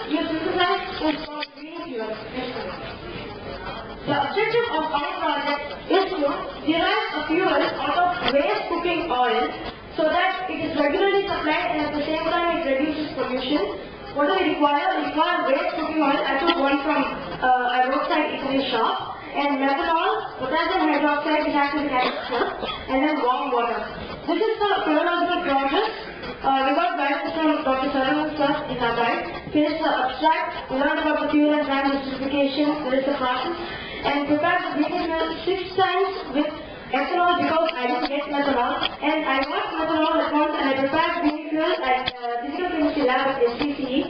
you synthesize is called GREENIE FUEL. The objective of our project is to derive a fuel out of waste cooking oil so that it is regularly supplied and at the same time it reduces pollution. What do we require? We require waste cooking oil. I took one from a roadside Italy shop. And methanol, potassium hydroxide, which acts as a catalyst, and then warm water. This is the chronological process. We got guidance from Dr. Saravanan sir in our guide. Here's the abstract. We learned about the fuel and time justification. There is the process. And prepared the GREENIE FUEL 6 times with ethanol because I didn't get methanol. And I got methanol at once and I prepared GREENIE FUEL at Physical Chemistry Lab at SCCE.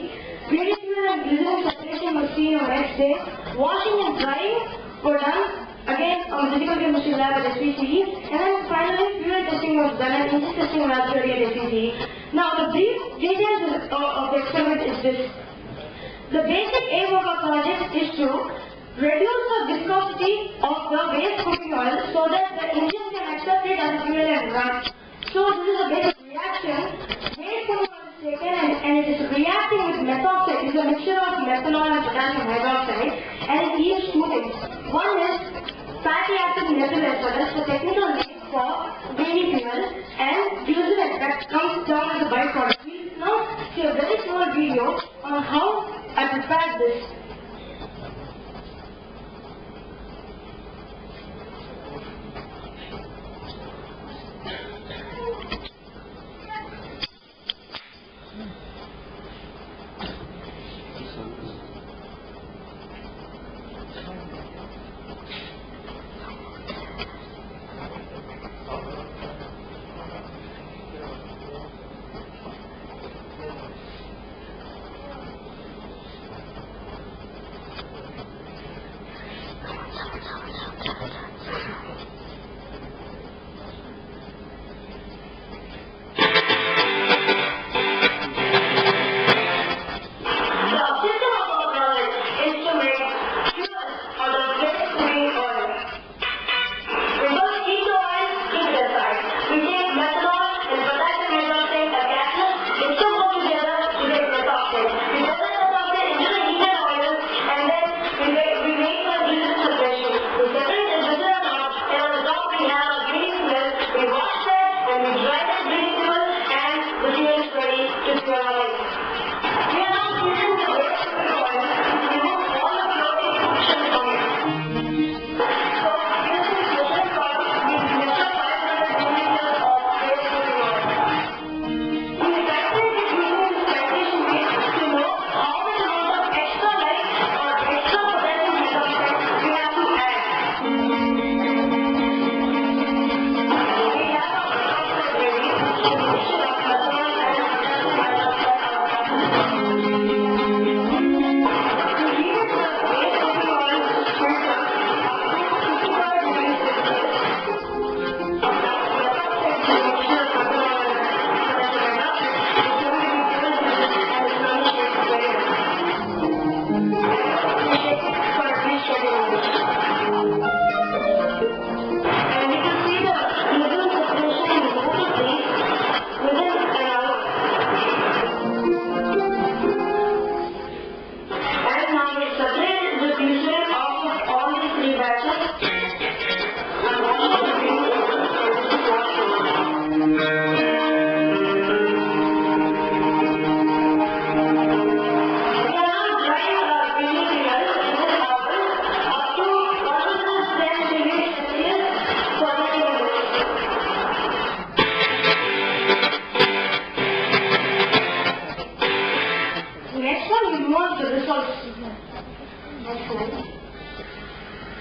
GREENIE FUEL and glycerin separation was seen on the next day. Washing and drying were done again on the Physical Chemistry Lab at SCCE, and then finally fuel testing was done and engine testing laboratory at SCCE. Now the brief details of the experiment is this. The basic aim of our project is to reduce the viscosity of the waste cooking oil so that the engine can accept it as fuel and run. So this is a basic reaction. Waste cooking oil is taken and it is reacting with methoxide. It is a mixture of methanol and potassium hydroxide, and it yields two things. One is fatty acid methyl ester, that's the technical name for GREENIE FUEL, and glycerin that comes down as a byproduct. We now see a very small video on how I prepared this.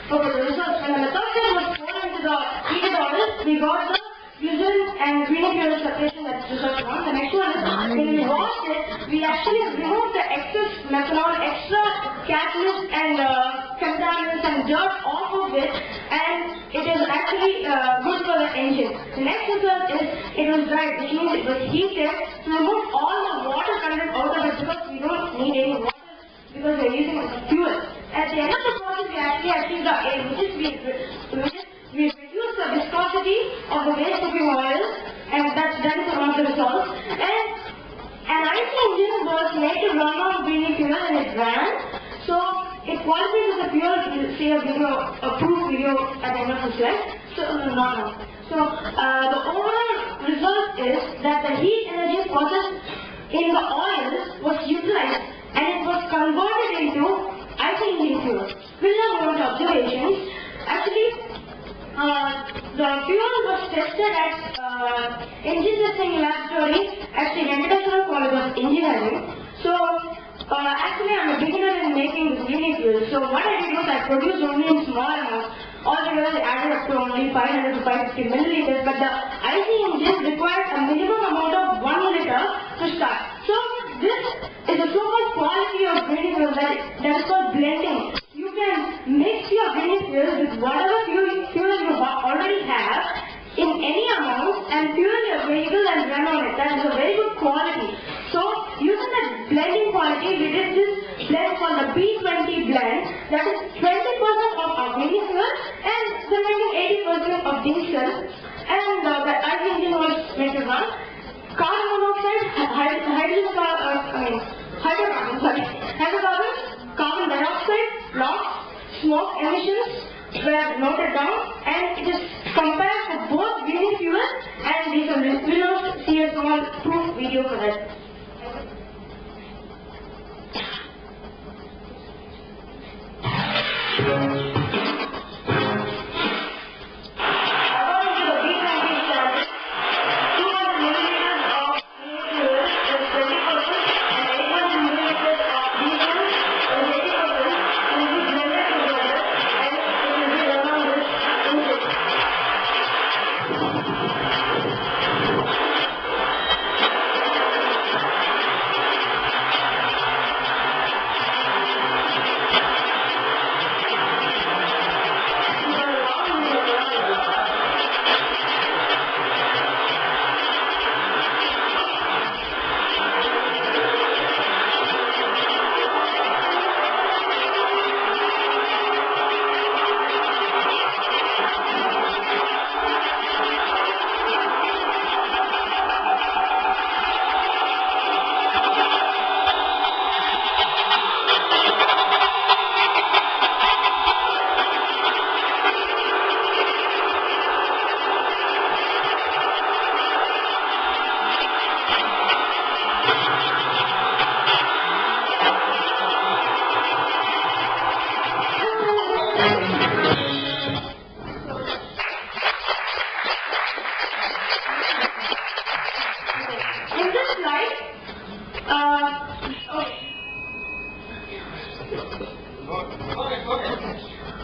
Okay, the results. When the methoxide was poured into the heated oil, we got the glycerin and GREENIE FUEL separation that's result one. The next one is when we washed it, we actually removed the excess methanol, extra catalyst and contaminants and dirt off of it, and it is actually good for the engine. The next result is it was dried, which means it was heated to remove all the water content out of it because we don't need any water because we're using it as fuel. At the end of the process, we actually achieved the aim, which is we reduce the viscosity of the waste cooking oil, and that is one of the results. And an IC engine was made to run on GREENIE FUEL fuel and it ran. So it qualifies as a fuel, say a video, a proof video at the end of the slide. So So the overall result is that the heat energy processed in the oils was utilized and it was converted into IC engine fuel. We'll now go to observations. Actually, the fuel was tested at engine testing laboratory at the Environmentalist College of Engineering. So actually I'm a beginner in making this GREENIE fuel. So what I did was I produced only in small amounts. Altogether they added up to only 500 to 550 milliliters, but the IC engine required a minimum amount of 1 liter to start. So this is a so-called quality of GREENIE fuel that is called blending. You can mix your GREENIE fuel with whatever fuel you already have in any amount and fuel your vehicle and run on it. That is a very good quality. So using the blending quality, we did this blend called the B20 blend. That is 20% of our GREENIE fuel and the remaining 80% of diesel. And the IC engine was made to run. Carbon monoxide, hydrocarbons, carbon dioxide, NOx, smoke emissions were noted down, and it is compared for both GREENIE fuel and diesel. We will see a small proof video for that.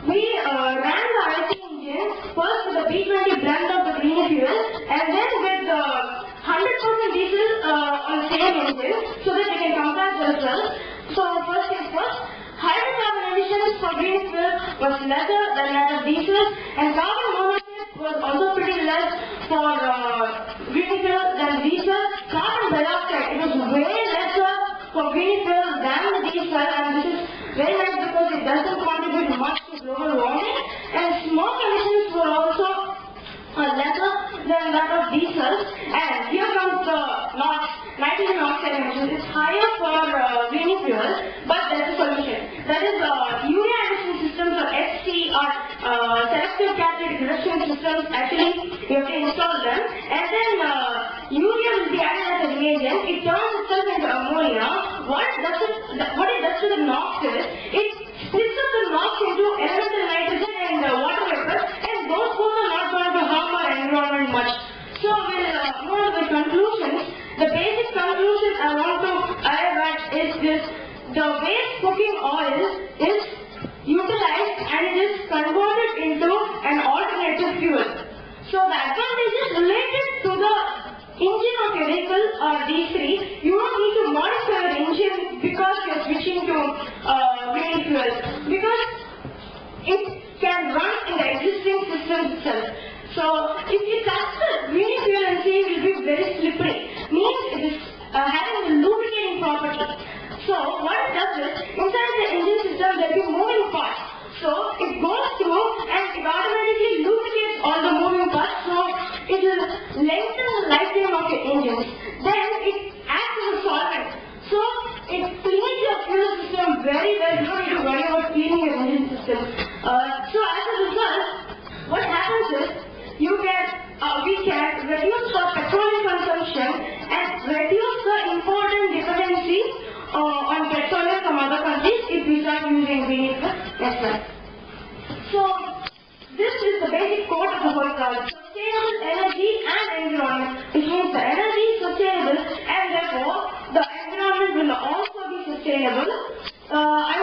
We ran the IC engine first with the B20 blend of the GREENIE fuel and then with the 100% diesel on the same engine so that we can compare the results. So first things first, hydrocarbon emissions for GREENIE fuel was lesser than that of diesel, and carbon monoxide was also pretty less for GREENIE fuel than diesel. Carbon dioxide, it was way lesser for GREENIE fuel than the diesel, and this is very nice because it doesn't contribute much to global warming, and smoke emissions were also lesser than that of diesel. And here comes the NOx, nitrogen oxide emissions. It's higher for GREENIE fuel, but there's a solution. That is urea emission systems, or FC, or selective catalytic reduction systems. Actually, you have to install them, and then urea will be added as a reagent. It turns itself into ammonia. What it does to the NOx is, it splits up the NOx into elemental nitrogen and water vapor, and those both are not going to harm our environment much. So we'll move on to the conclusions. The basic conclusion I want to arrive at is this: the waste cooking oil is utilized and it is converted into an alternative fuel. So the advantages related to the engine of your vehicle are these three. You don't need to modify your engine because you're switching to GREENIE fuel, because it can run in the existing system itself. So if you touch the GREENIE fuel and see, it will be very slippery. Means it is having a lubricating property. So what it does is, inside the engine system there will be moving parts. So it goes through and it automatically lubricates all the moving parts. So it will lengthen the lifetime of your engines. Then it acts as a solvent. So it cleans your fuel system greening your engine system. So as a result, what happens is we can reduce the petroleum consumption and reduce the important dependency on petroleum from other countries if we start using green as well. So this is the basic core of the whole project: sustainable energy and environment, which means the energy is sustainable and therefore the environment will also be sustainable. I